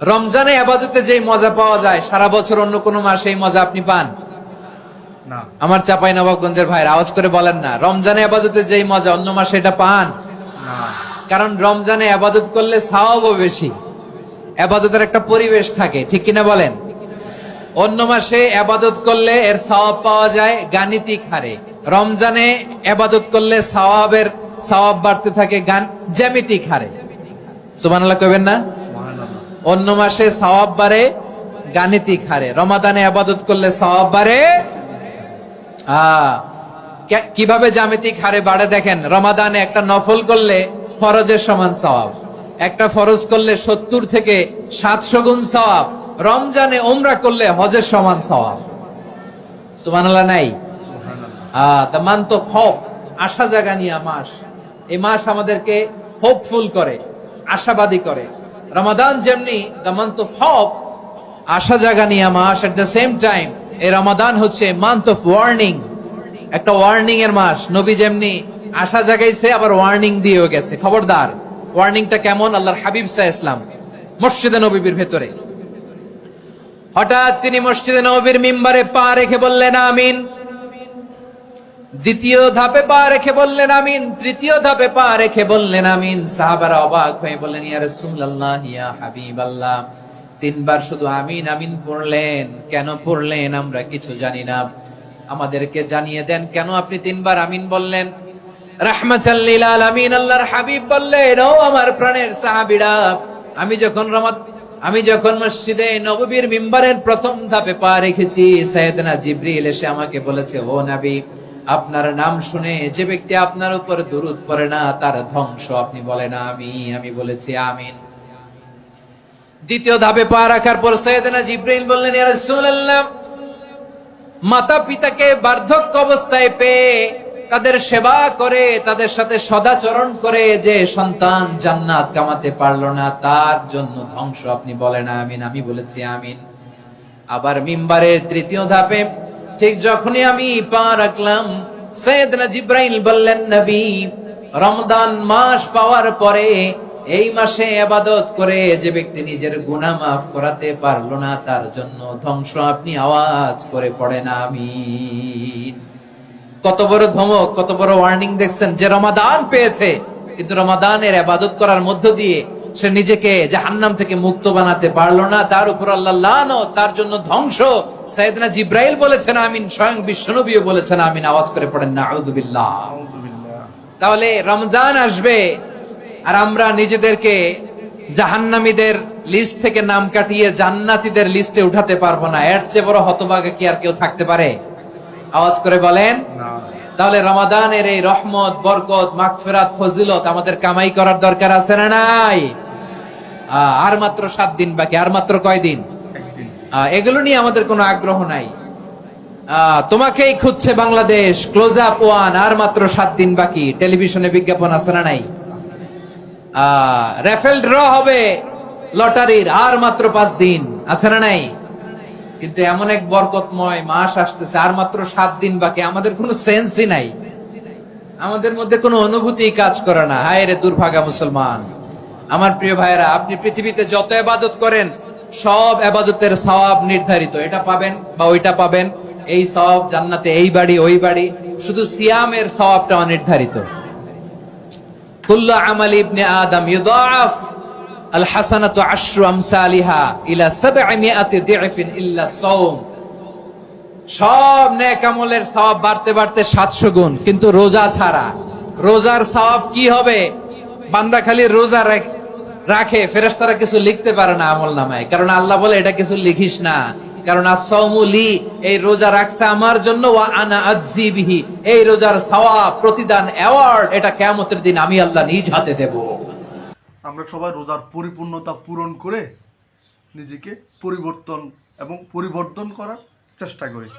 রমজানে ইবাদতে যেই মজা পাওয়া যায় সারা বছর অন্য কোনো মাসে এই মজা আপনি পান না। আমার চাঁপাইনবাবগঞ্জের ভাইরা আওয়াজ করে বলেন না, রমজানে ইবাদতে যেই মজা অন্য মাসে এটা পান না। কারণ রমজানে ইবাদত করলে সওয়াবও বেশি, ইবাদতের একটা পরিবেশ থাকে, ঠিক কিনা বলেন? অন্য মাসে ইবাদত করলে এর সওয়াব পাওয়া যায় গাণিতিক হারে, রমজানে ইবাদত করলে সওয়াব বাড়তে থাকে জ্যামিতিক হারে। সুবহানাল্লাহ কইবেন না? সুবহানাল্লাহ। অন্য মাসে সওয়াব বাড়ে গাণিতিক হারে, রমাদানে ইবাদত করলে সওয়াব বাড়ে কিভাবে জ্যামিতিক হারে বাড়ে দেখেন। রমাদানে একটা নফল করলে ফরজের সমান সওয়াব, একটা ফরজ করলে 70 থেকে 700 গুণ সওয়াব, রমজানে উমরা করলে হজের সমান সওয়াব। সুবহানাল্লাহ নাই? দ্য মান্থ অফ হোপ, আশা জাগানিয়া মাস। এই মাস আমাদেরকে হোপফুল করে, আশাবাদী করে। রমাদান যেমনি দ্য মান্থ অফ হোপ, আশা জাগানিয়া মাস, এট দ্য সেম টাইম এই রমাদান হচ্ছে মান্থ অফ ওয়ার্নিং, একটা ওয়ার্নিং এর মাস। নবী যেমনি আশা জাগাইছে আবার ওয়ার্নিং দিয়েও গেছে, খবরদার। ওয়ার্নিংটা কেমন? আল্লাহর হাবিব সাল্লাল্লাহু আলাইহি ওয়াসাল্লাম মসজিদে নববীর ভেতরে হঠাৎ তিনি মসজিদে নববীর মিম্বারে পা রেখে বললেন আমিন। দ্বিতীয় ধাপে পা রেখে বললেন আমিন, তৃতীয় ধাপে পা রেখে বললেন আমিন। সাহাবারা অবাক হয়ে বললেন ইয়া রাসূলুল্লাহ, ইয়া হাবিবাল্লাহ, 3 বার শুধু আমিন আমিন পড়লেন, কেন পড়লেন আমরা কিছু জানি না, আমাদেরকে জানিয়ে দেন কেন আপনি 3 বার আমিন বললেন। রাহমাতাল লিল আলামিন আল্লাহর হাবিব বললেন, ও আমার প্রাণের সাহাবীরা, আমি যখন মসজিদে নববীর মিম্বারের প্রথম ধাপে পা রেখেছি, সাইয়েদনা জিবরিল এসে আমাকে বলেছে, ও নবী, আপনার নাম শুনে যে ব্যক্তি আপনার উপর দুরূদ পড়ে না তার ধ্বংস। আপনি বলেন আমিন। আমি বলেছি আমিন। দ্বিতীয় ধাপে পা রাখার পর সাইয়েদনা জিবরিল বললেন, ইয়া রাসূলুল্লাহ, মাতা পিতাকে বার্ধক্য অবস্থায় পেয়ে তাদের সেবা করে, তাদের সাথে সদাচরণ করে যে সন্তান জান্নাত কামাতে পারলো না তার জন্য ধ্বংস। আপনি বলেন আমিন। আমি বলেছি আমিন। আবার মিম্বারের তৃতীয় ধাপে ঠিক যখনই আমি পা রাখলাম, সাইয়েদনা জিবরাইল বললেন, নবী, রমজান মাস পাওয়ার পরে এই মাসে ইবাদত করে যে ব্যক্তি নিজের গুনাহ মাফ করাতে পারলো না তার জন্য ধ্বংস। আপনি আওয়াজ করে পড়েন আমিন। কত বড় ধমক, কত বড় ওয়ার্নিং দেখছেন। যে রমাদান পেয়েছে কিন্তু রমাদানের ইবাদত করার মধ্য দিয়ে সে নিজেকে জাহান্নাম থেকে মুক্ত বানাতে পারলো না, তার উপর আল্লাহ লানত, তার জন্য ধ্বংস। সাইয়েদনা জিবরাইল বলেছেন আমিন, স্বয়ং বিশ্বনবীও বলেছেন আমিন। আওয়াজ করে পড়েন নাউযুবিল্লাহ। তাহলে রমজান আসবে আর আমরা নিজেদেরকে জাহান্নামীদের লিস্ট থেকে নাম কাটিয়ে জান্নাতীদের লিস্টে উঠাতে পারবো না। এর চেয়ে বড় হতভাগা কি আর কেউ থাকতে পারে? আওয়াজ করে বলেন না। তাহলে রমাদানের এই রহমত, বরকত, মাগফিরাত, ফজিলত আমাদের কামাই করার দরকার আছে না নাই? আর মাত্র 7 দিন বাকি। আর মাত্র কয় দিন? একদিন। এগুলো নিয়ে আমাদের কোনো আগ্রহ নাই। তোমাকেই খুঁজছে বাংলাদেশ, ক্লোজ আপ 1, আর মাত্র 7 দিন বাকি। টেলিভিশনে বিজ্ঞাপন আছে না নাই? রেফেল ড্র হবে লটারির, আর মাত্র 5 দিন, আছে না নাই? কিন্তু এমন এক বরকতময় মাস আসতেছে, আর মাত্র 7 দিন বাকি। আমাদের কোনো সেন্সই নাই, আমাদের মধ্যে কোনো অনুভূতি কাজ করে না। হায় রে দুর্ভাগা মুসলমান। আমার প্রিয় ভাইরা, আপনি পৃথিবীতে যত ইবাদত করেন সব ইবাদতের সওয়াব নির্ধারিত। এটা পাবেন বা ওইটা পাবেন, এই সওয়াব জান্নাতে, এই বাড়ি ওই বাড়ি। শুধু সিয়ামের সওয়াবটা অনির্ধারিত। কুল্লু আমালি ইবনে আদম ইউদাআফ আল হাসানাতু আশরু আমসালিহা ইলা 700 দি'ফিন ইল্লা সাওম। সব নেক আমলের সওয়াব বাড়তে বাড়তে 700 গুণ, কিন্তু রোজা ছাড়া। রোজার সওয়াব কি হবে? বান্দা খালি রোজা রাখে, ফেরেশতারা কিছু লিখতে পারে না আমলনামায়, কারণ আল্লাহ বলে এটা কিছু লিখিস না, কারণ as-সাওমু লি, এই রোজা রাখছে আমার জন্য, ওয়া আনা আজজি বিহি, এই রোজার সওয়াব, প্রতিদান, অ্যাওয়ার্ড এটা কিয়ামতের দিন আমি আল্লাহ নিজ হাতে দেব। আমরা সবাই রোজার পরিপূর্ণতা পূরণ করে নিজেকে পরিবর্তন এবং পরিবর্তন করার চেষ্টা করি।